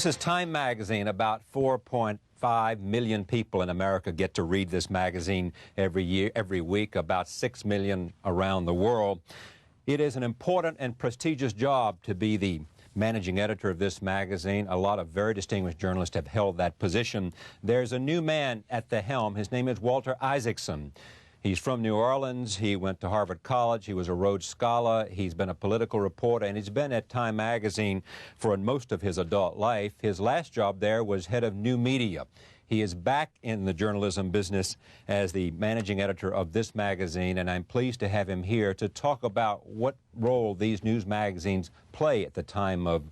This is Time magazine. About 4.5 million people in America get to read this magazine every week, about 6 million around the world. It is an important and prestigious job to be the managing editor of this magazine. A lot of very distinguished journalists have held that position. There's a new man at the helm. His name is Walter Isaacson. He's from New Orleans. He went to Harvard College. He was a Rhodes Scholar. He's been a political reporter, and he's been at Time magazine for most of his adult life. His last job there was head of new media. He is back in the journalism business as the managing editor of this magazine, and I'm pleased to have him here to talk about what role these news magazines play at the time of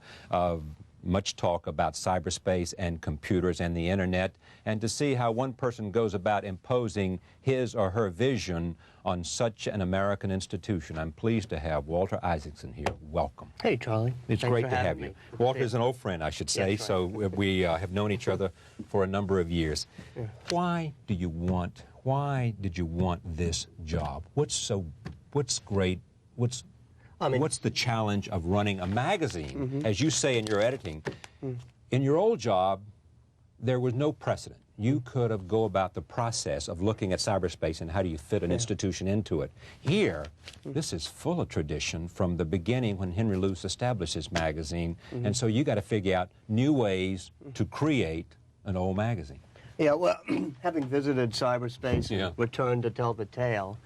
much talk about cyberspace and computers and the internet, and to see how one person goes about imposing his or her vision on such an American institution. I'm pleased to have Walter Isaacson here. Welcome. Hey, Charlie. It's great to have you. Walter's an old friend, I should say, so we have known each other for a number of years. Yeah. Why did you want this job? What's great? What's the challenge of running a magazine? As you say in your editing, in your old job, there was no precedent. You could have go about the process of looking at cyberspace and how do you fit an institution into it. Here, this is full of tradition from the beginning when Henry Luce established his magazine, and so you got to figure out new ways to create an old magazine. Yeah, well, having visited cyberspace and returned to tell the tale,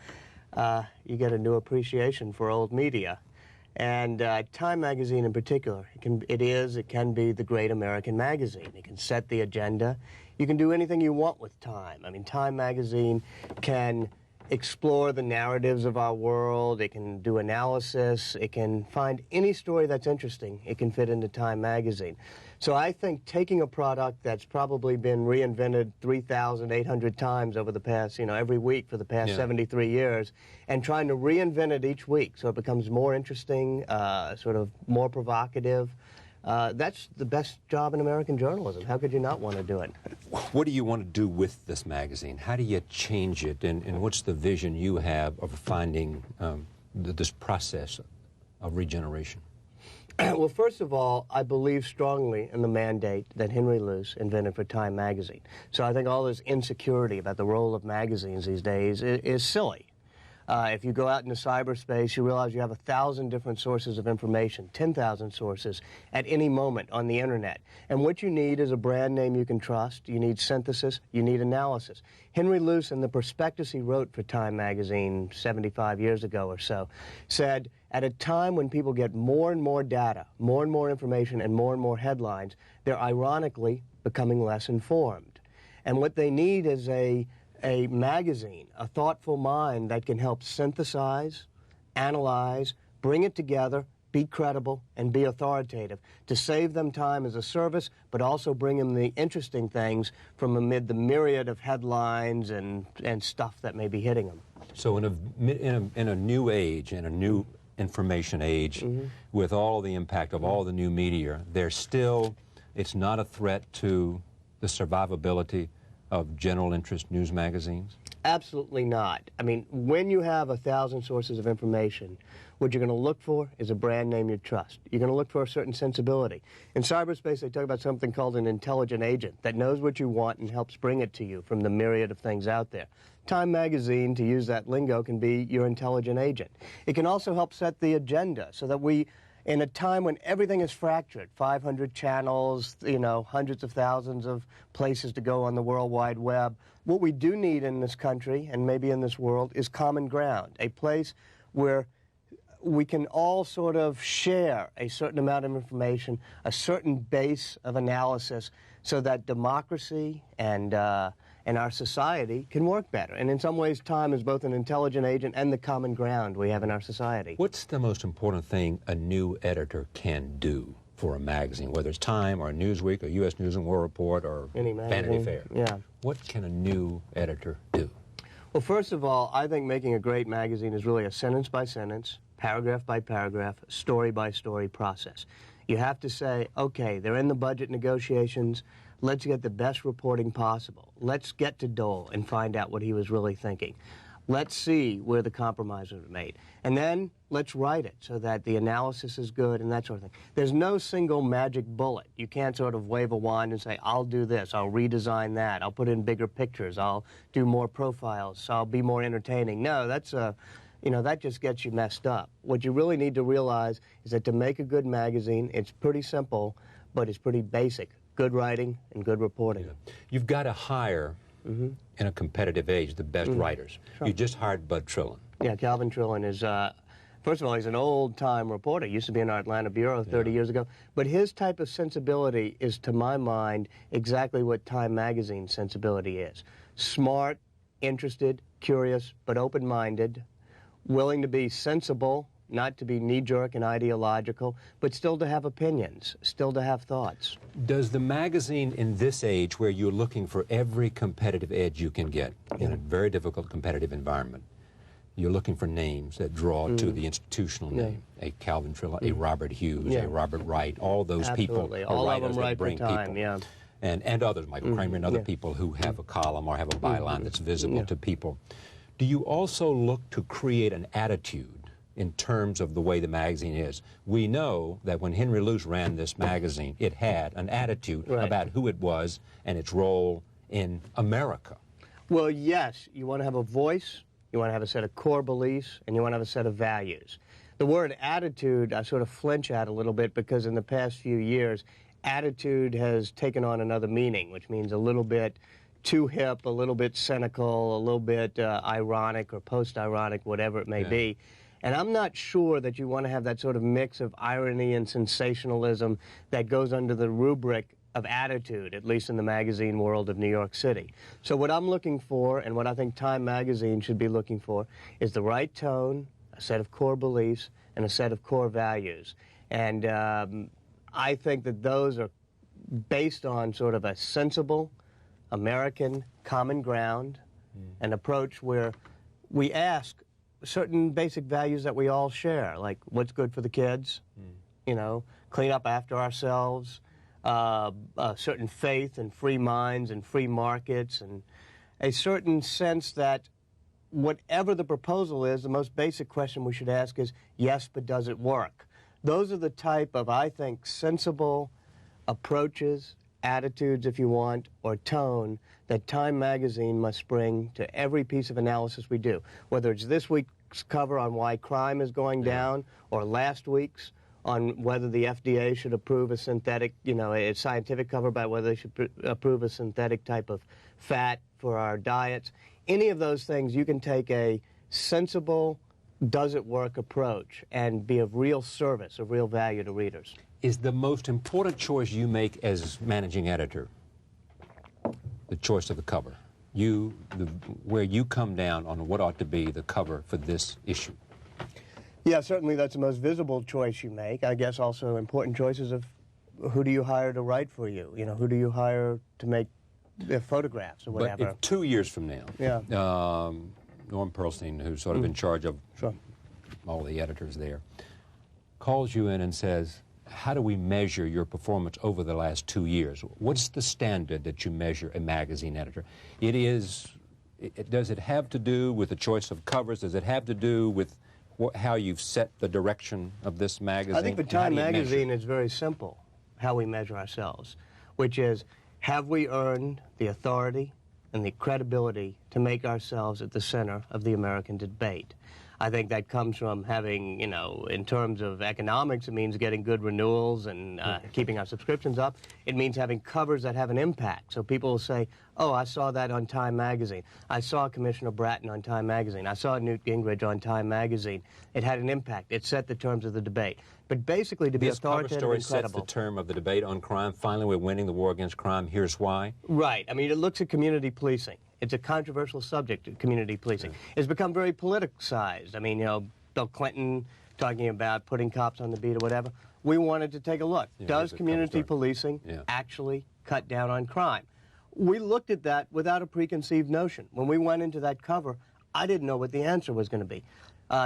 you get a new appreciation for old media. And Time magazine in particular, it can be the great American magazine. It can set the agenda. You can do anything you want with Time. I mean, Time magazine can explore the narratives of our world. It can do analysis. It can find any story that's interesting. It can fit into Time magazine. So I think taking a product that's probably been reinvented 3,800 times over the past, every week for the past 73 years, and trying to reinvent it each week so it becomes more interesting, sort of more provocative, that's the best job in American journalism. How could you not want to do it? What do you want to do with this magazine? How do you change it, and what's the vision you have of finding this process of regeneration? Well, first of all, I believe strongly in the mandate that Henry Luce invented for Time magazine. So I think all this insecurity about the role of magazines these days is silly. If you go out into cyberspace, you realize you have 1,000 different sources of information, 10,000 sources at any moment on the internet. And what you need is a brand name you can trust. You need synthesis. You need analysis. Henry Luce, in the prospectus he wrote for Time magazine 75 years ago or so, said, at a time when people get more and more data, more and more information, and more headlines, they're ironically becoming less informed. And what they need is a magazine, a thoughtful mind that can help synthesize, analyze, bring it together, be credible, and be authoritative, to save them time as a service, but also bring them the interesting things from amid the myriad of headlines and stuff that may be hitting them. So in a new age, in a new information age, with all the impact of all the new media, it's not a threat to the survivability of general interest news magazines? Absolutely not. I mean, when you have 1,000 sources of information, what you're going to look for is a brand name you trust. You're going to look for a certain sensibility. In cyberspace, they talk about something called an intelligent agent that knows what you want and helps bring it to you from the myriad of things out there. Time magazine, to use that lingo, can be your intelligent agent. It can also help set the agenda so that in a time when everything is fractured, 500 channels, hundreds of thousands of places to go on the World Wide Web, what we do need in this country, and maybe in this world, is common ground, a place where we can all sort of share a certain amount of information, a certain base of analysis, so that democracy and our society can work better. And in some ways, Time is both an intelligent agent and the common ground we have in our society. What's the most important thing a new editor can do for a magazine, whether it's Time or Newsweek or U.S. News and World Report or Vanity Fair? Yeah. What can a new editor do? Well, first of all, I think making a great magazine is really a sentence-by-sentence, paragraph-by-paragraph, story-by-story process. You have to say, okay, they're in the budget negotiations. Let's get the best reporting possible. Let's get to Dole and find out what he was really thinking. Let's see where the compromises are made. And then let's write it so that the analysis is good and that sort of thing. There's no single magic bullet. You can't sort of wave a wand and say, I'll do this, I'll redesign that, I'll put in bigger pictures, I'll do more profiles, I'll be more entertaining. No, that's that just gets you messed up. What you really need to realize is that to make a good magazine, it's pretty simple, but it's pretty basic. Good writing and good reporting. Yeah. You've got to hire, in a competitive age, the best writers. Sure. You just hired Bud Trillin. Yeah, Calvin Trillin is, first of all, he's an old-time reporter. He used to be in our Atlanta bureau 30 years ago. But his type of sensibility is, to my mind, exactly what Time Magazine's sensibility is. Smart, interested, curious, but open-minded, willing to be sensible, not to be knee-jerk and ideological, but still to have opinions, still to have thoughts. Does the magazine in this age, where you're looking for every competitive edge you can get in a very difficult competitive environment, you're looking for names that draw to the institutional name, a Calvin Trillin, a Robert Hughes, a Robert Wright, all those people are all writers of them that bring Time, people. And others, Michael Kramer and other people who have a column or have a byline that's visible to people. Do you also look to create an attitude in terms of the way the magazine is? We know that when Henry Luce ran this magazine, it had an attitude about who it was and its role in America. Well, yes, you want to have a voice, you want to have a set of core beliefs, and you want to have a set of values. The word attitude, I sort of flinch at a little bit because in the past few years, attitude has taken on another meaning, which means a little bit too hip, a little bit cynical, a little bit ironic or post-ironic, whatever it may be. And I'm not sure that you want to have that sort of mix of irony and sensationalism that goes under the rubric of attitude, at least in the magazine world of New York City. So what I'm looking for, and what I think Time Magazine should be looking for, is the right tone, a set of core beliefs, and a set of core values. And I think that those are based on sort of a sensible American common ground, an approach where we ask certain basic values that we all share, like what's good for the kids, clean up after ourselves, a certain faith and free minds and free markets, and a certain sense that whatever the proposal is, the most basic question we should ask is, yes, but does it work? Those are the type of, I think, sensible approaches, attitudes, if you want, or tone that Time Magazine must bring to every piece of analysis we do, whether it's this week's cover on why crime is going down, or last week's on whether the FDA should approve a synthetic, a scientific cover about whether they should approve a synthetic type of fat for our diets. Any of those things, you can take a sensible, does-it-work approach and be of real service, of real value to readers. Is the most important choice you make as managing editor the choice of the cover? Where you come down on what ought to be the cover for this issue? Yeah, certainly that's the most visible choice you make. I guess also important choices of who do you hire to write for you? Who do you hire to make photographs or whatever? But if 2 years from now, Norm Pearlstein, who's sort of in charge of all the editors there, calls you in and says, how do we measure your performance over the last 2 years? What's the standard that you measure a magazine editor? Does it have to do with the choice of covers? Does it have to do with how you've set the direction of this magazine? I think for Time Magazine, it's very simple how we measure ourselves, which is, have we earned the authority and the credibility to make ourselves at the center of the American debate? I think that comes from having, in terms of economics, it means getting good renewals and keeping our subscriptions up. It means having covers that have an impact. So people will say, oh, I saw that on Time Magazine. I saw Commissioner Bratton on Time Magazine. I saw Newt Gingrich on Time Magazine. It had an impact. It set the terms of the debate. But basically, to be authoritative and credible. This cover story sets the term of the debate on crime. Finally, we're winning the war against crime. Here's why. Right. I mean, it looks at community policing. It's a controversial subject, community policing. It's become very politicized. I mean, Bill Clinton talking about putting cops on the beat or whatever. We wanted to take a look. Does community policing actually cut down on crime? We looked at that without a preconceived notion. When we went into that cover, I didn't know what the answer was going to be.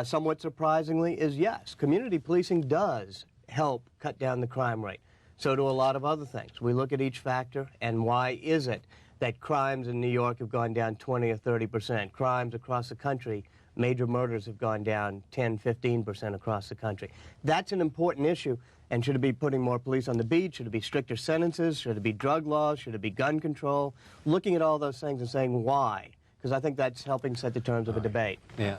Somewhat surprisingly is yes, community policing does help cut down the crime rate. So do a lot of other things. We look at each factor and why is it that crimes in New York have gone down 20 or 30%. Crimes across the country, major murders have gone down 10, 15% across the country. That's an important issue. And should it be putting more police on the beat? Should it be stricter sentences? Should it be drug laws? Should it be gun control? Looking at all those things and saying why. Because I think that's helping set the terms of a debate. Yeah,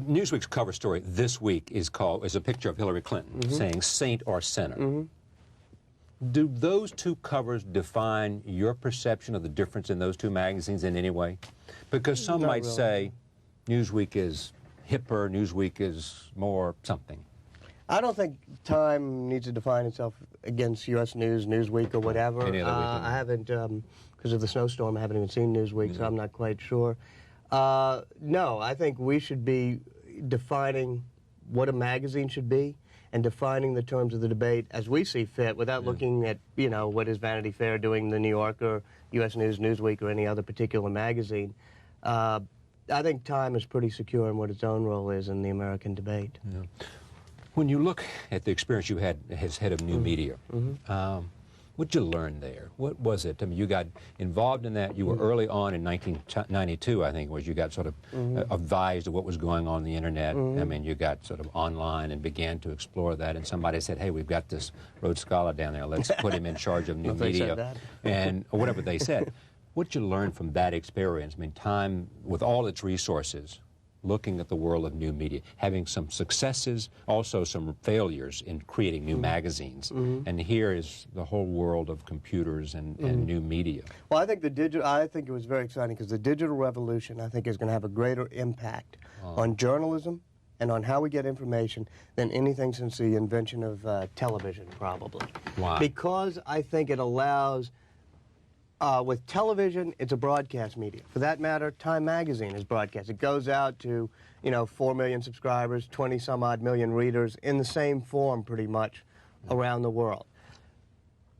Newsweek's cover story this week is a picture of Hillary Clinton saying saint or sinner. Do those two covers define your perception of the difference in those two magazines in any way? Because some Not might really. say Newsweek is hipper, Newsweek is more something. I don't think Time needs to define itself against U.S. News, Newsweek, or whatever. Any other weekend. I haven't, because of the snowstorm, I haven't even seen Newsweek, so I'm not quite sure. No, I think we should be defining what a magazine should be and defining the terms of the debate as we see fit without looking at, you know, what is Vanity Fair doing, The New Yorker, U.S. News, Newsweek, or any other particular magazine. I think Time is pretty secure in what its own role is in the American debate. Yeah. When you look at the experience you had as head of new media, what did you learn there? What was it? I mean, you got involved in that. You were early on in 1992, I think, was you got sort of advised of what was going on the internet. I mean, you got sort of online and began to explore that. And somebody said, "Hey, we've got this Rhodes Scholar down there. Let's put him in charge of new media," or whatever they said. What did you learn from that experience? I mean, Time, with all its resources, looking at the world of new media, having some successes, also some failures in creating new magazines. And here is the whole world of computers and new media. Well, I think it was very exciting because the digital revolution, I think, is going to have a greater impact on journalism and on how we get information than anything since the invention of television, probably. Why? Because I think it allows... with television, it's a broadcast media. For that matter, Time Magazine is broadcast. It goes out to, 4 million subscribers, 20-some-odd million readers in the same form, pretty much, around the world.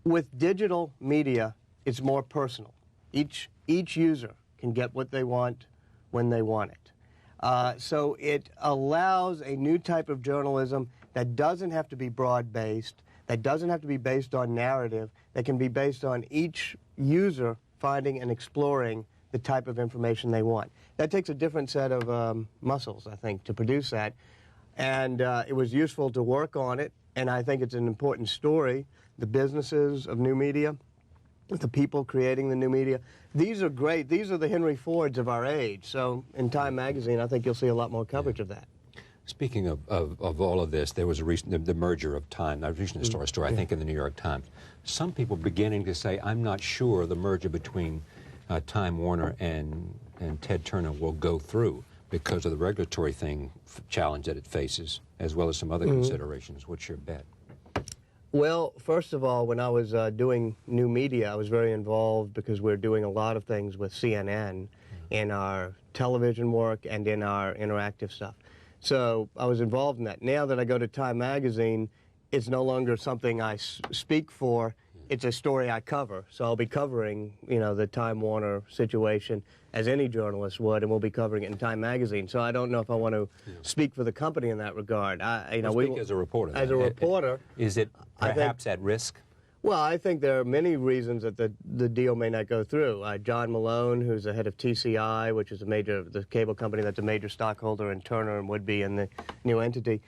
With digital media, it's more personal. Each user can get what they want when they want it. So it allows a new type of journalism that doesn't have to be broad-based, that doesn't have to be based on narrative, that can be based on each user finding and exploring the type of information they want. That takes a different set of muscles, I think, to produce that. And it was useful to work on it, and I think it's an important story. The businesses of new media, the people creating the new media, these are great. These are the Henry Fords of our age. So in Time Magazine, I think you'll see a lot more coverage of that. Speaking of all of this, there was a recent, the merger of Time, a recent story, I think, in the New York Times. Some people beginning to say, I'm not sure the merger between Time Warner and Ted Turner will go through because of the regulatory challenge that it faces, as well as some other considerations. What's your bet? Well, first of all, when I was doing new media, I was very involved because we're doing a lot of things with CNN in our television work and in our interactive stuff. So I was involved in that. Now that I go to Time Magazine, it's no longer something I speak for. It's a story I cover. So I'll be covering, the Time Warner situation as any journalist would, and we'll be covering it in Time Magazine. So I don't know if I want to speak for the company in that regard. Speak as a reporter. As a reporter. Is it perhaps at risk? Well, I think there are many reasons that the deal may not go through. John Malone, who's the head of TCI, which is the cable company that's a major stockholder in Turner and would be in the new entity,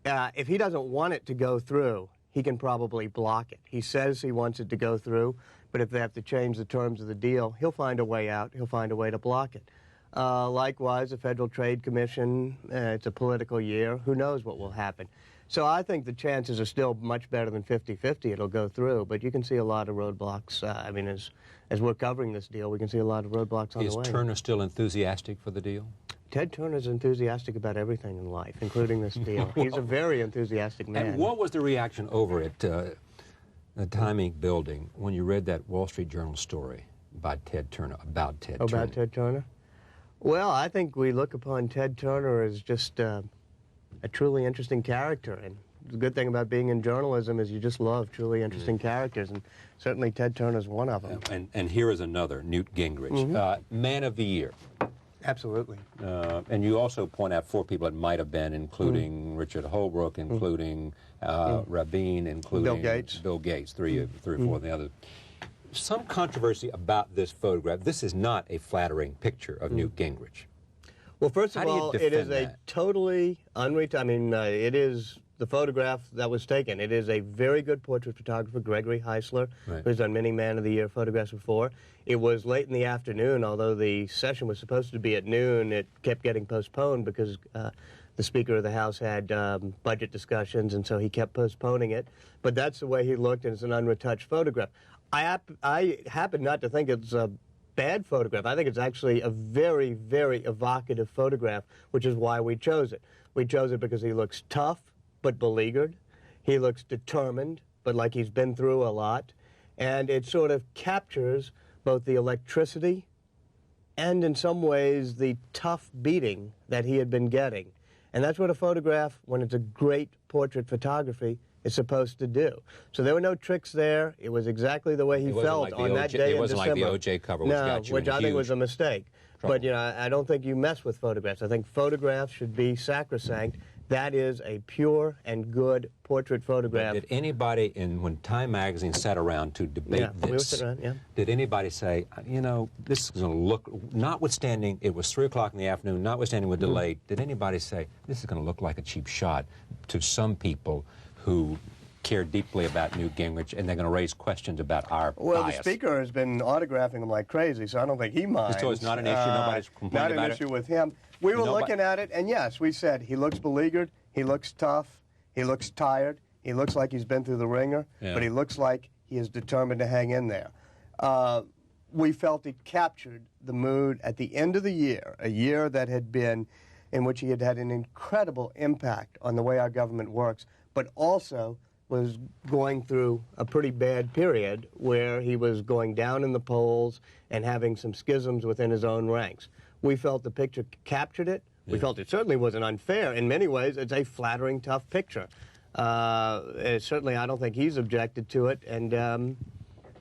if he doesn't want it to go through, he can probably block it. He says he wants it to go through, but if they have to change the terms of the deal, he'll find a way out. He'll find a way to block it. Likewise, the Federal Trade Commission, it's a political year. Who knows what will happen? So I think the chances are still much better than 50-50 it'll go through, but you can see a lot of roadblocks. As we're covering this deal, we can see a lot of roadblocks on the way. Is Turner still enthusiastic for the deal? Ted Turner's enthusiastic about everything in life, including this deal. He's a very enthusiastic man. And what was the reaction over at the Time Inc. building when you read that Wall Street Journal story about Ted Turner? About Ted Turner? Well, I think we look upon Ted Turner as just a truly interesting character. And the good thing about being in journalism is you just love truly interesting characters. And certainly Ted Turner's one of them. And here is another, Newt Gingrich, Man of the Year. Absolutely. And you also point out 4 people it might have been, including Richard Holbrooke, including Rabin, including Bill Gates. Bill Gates, 3 or 4 of the others. some controversy about this photograph. This is not a flattering picture of Newt Gingrich. Well, first of all, it is a that? totally unretired. I mean, it is the photograph that was taken. It is a very good portrait photographer, Gregory Heisler, who's done many Man of the Year photographs before. It was late in the afternoon, although the session was supposed to be at noon. It kept getting postponed because the Speaker of the House had budget discussions, and so he kept postponing it. But that's the way he looked, and it's an unretouched photograph. I happen not to think it's a bad photograph. I think it's actually a very, very evocative photograph, which is why we chose it. We chose it because he looks tough, but beleaguered. He looks determined, but like he's been through a lot. And it sort of captures both the electricity and, in some ways, the tough beating that he had been getting. And that's what a photograph, when it's a great portrait photography, is supposed to do. So there were no tricks there. It was exactly the way he felt on that day in December. It wasn't like the O.J. cover, which got you which I think was a mistake. trouble. But, you know, I don't think you mess with photographs. I think photographs should be sacrosanct. That is a pure and good portrait photograph. But did anybody, when Time Magazine sat around to debate this, we were sitting around, did anybody say, you know, this is going to look, notwithstanding it was 3 o'clock in the afternoon, notwithstanding we're delayed, did anybody say, this is going to look like a cheap shot to some people who care deeply about Newt Gingrich, and they're going to raise questions about our Well, bias? the Speaker has been autographing them like crazy, so I don't think he minds. So it's not an issue, nobody's complaining about it? Not an issue with him. We were looking at it, and yes, we said he looks beleaguered, he looks tough, he looks tired, he looks like he's been through the ringer, but he looks like he is determined to hang in there. We felt it captured the mood at the end of the year, a year that had been in which he had had an incredible impact on the way our government works, but also was going through a pretty bad period where he was going down in the polls and having some schisms within his own ranks. We felt the picture captured it. We felt it certainly wasn't unfair. In many ways, it's a flattering, tough picture. Certainly, I don't think he's objected to it, and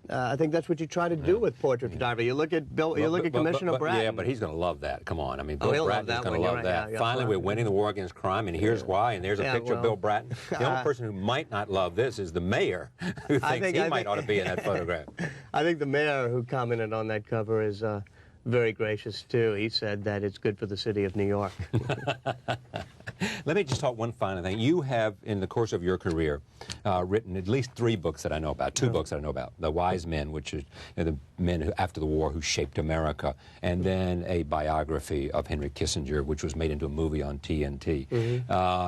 I think that's what you try to do with portrait photography. You look at Commissioner Bratton. Yeah, but he's going to love that. Come on, I mean, he'll Bill love Bratton is that going to one. love You're right. that. Yeah, Finally, we're winning the war against crime, and here's why. And there's a picture of Bill Bratton. The only person who might not love this is the mayor, who thinks he might ought to be in that photograph. I think the mayor who commented on that cover is very gracious, too. He said that it's good for the city of New York. Let me just talk one final thing. You have, in the course of your career, written at least 3 books that I know about, 2 books that I know about. The Wise Men, which is the men who, after the war who shaped America, and then a biography of Henry Kissinger, which was made into a movie on TNT.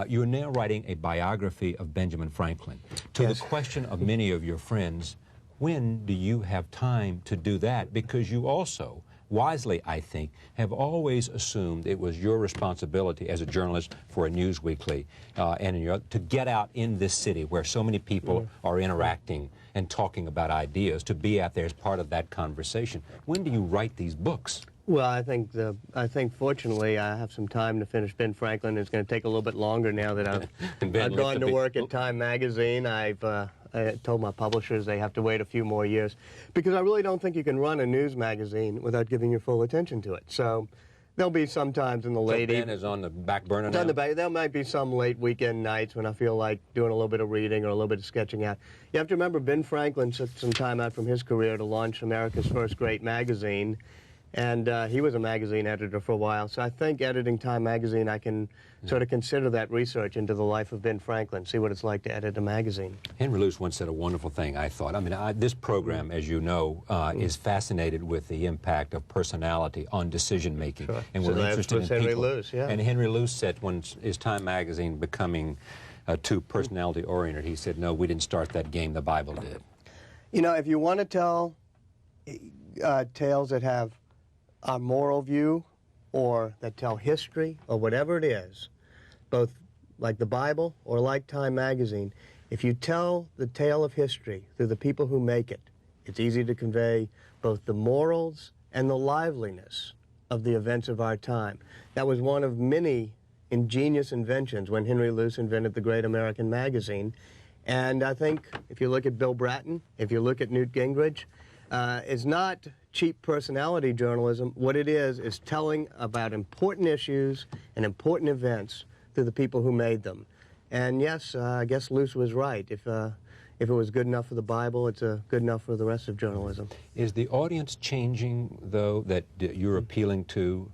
You're now writing a biography of Benjamin Franklin. To the question of many of your friends, when do you have time to do that? Because you also, wisely, I think, have always assumed it was your responsibility as a journalist for a news weekly to get out in this city where so many people are interacting and talking about ideas, to be out there as part of that conversation. When do you write these books? Well, I think fortunately I have some time to finish Ben Franklin. It's going to take a little bit longer now that I've gone to work at Time Magazine. I told my publishers they have to wait a few more years because I really don't think you can run a news magazine without giving your full attention to it. So there'll be some times in the late evening. Ben is on the back burner now? There might be some late weekend nights when I feel like doing a little bit of reading or a little bit of sketching out. You have to remember Ben Franklin took some time out from his career to launch America's first great magazine. And he was a magazine editor for a while. So I think editing Time Magazine, I can sort of consider that research into the life of Ben Franklin, see what it's like to edit a magazine. Henry Luce once said a wonderful thing, I thought. I mean, this program, as you know, is fascinated with the impact of personality on decision-making. Sure. And we're interested in Henry people. Luce, yeah. And Henry Luce said, when is Time Magazine becoming too personality-oriented, he said, no, we didn't start that game, the Bible did. You know, if you want to tell tales that have a moral view or that tell history or whatever it is, both like the Bible or like Time Magazine, if you tell the tale of history through the people who make it, it's easy to convey both the morals and the liveliness of the events of our time. That was one of many ingenious inventions when Henry Luce invented the Great American Magazine. And I think if you look at Bill Bratton, if you look at Newt Gingrich, it's not cheap personality journalism. What it is telling about important issues and important events through the people who made them. And yes, I guess Luce was right. if it was good enough for the Bible, it's good enough for the rest of journalism. Is the audience changing, though, that you're appealing to?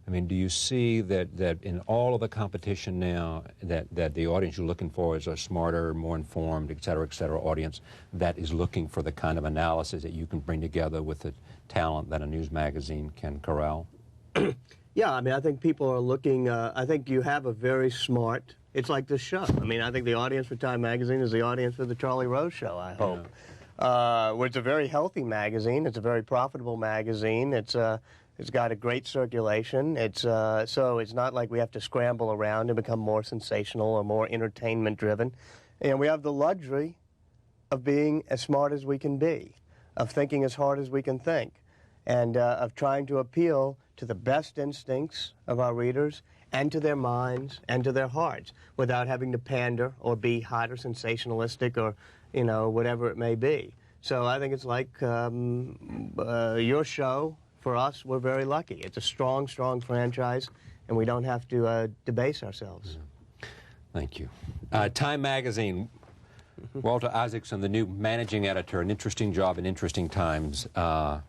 I mean, do you see that in all of the competition now, that the audience you're looking for is a smarter, more informed, et cetera, audience that is looking for the kind of analysis that you can bring together with the talent that a news magazine can corral? Yeah, I mean, I think people are looking, I think you have a very smart, it's like this show. I mean, I think the audience for Time Magazine is the audience for the Charlie Rose Show, I hope. Yeah. It's a very healthy magazine. It's a very profitable magazine. It's got a great circulation. So it's not like we have to scramble around and become more sensational or more entertainment-driven. And we have the luxury of being as smart as we can be, of thinking as hard as we can think, and of trying to appeal to the best instincts of our readers and to their minds and to their hearts without having to pander or be hot or sensationalistic or, you know, whatever it may be. So I think it's like your show. For us, we're very lucky. It's a strong, strong franchise, and we don't have to debase ourselves. Thank you. Time Magazine, Walter Isaacson, the new managing editor, an interesting job in interesting times.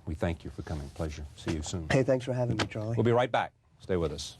We thank you for coming. Pleasure. See you soon. Hey, thanks for having me, Charlie. We'll be right back. Stay with us.